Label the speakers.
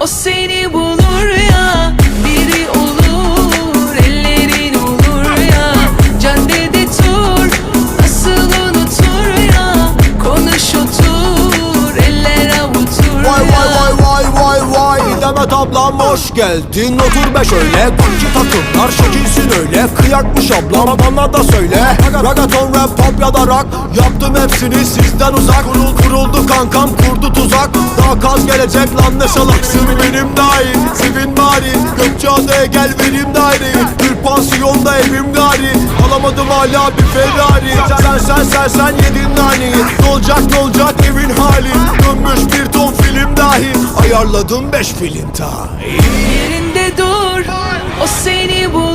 Speaker 1: o seni bulur ya. Biri olur, ellerin olur ya. Caddede tur, nasıl unutur ya. Konuş otur, eller avutur ya.
Speaker 2: Vay vay vay vay vay vay, Demet ablam hoş geldin. Otur be şöyle, Gucci takımlar şekilsin öyle. Kıyakmış ablam bana da söyle. Ragaton, rap, pop ya da rock, yaptım hepsini sizden uzak. Kuruldu kankam, kurdu tuzak. Daha kaz gelecek lan ne salaksın. Benim dahil, sevin bari. Gökçeada'ya gel vereyim daireyi. Bir pansiyonda evim gari. Alamadım hala bir Ferrari. Sen yedin naneyi. Ne olacak evin hali. Dönmüş bir ton film dahi. Ayarladım 5 film ta.
Speaker 1: Yerinde dur, o seni bulur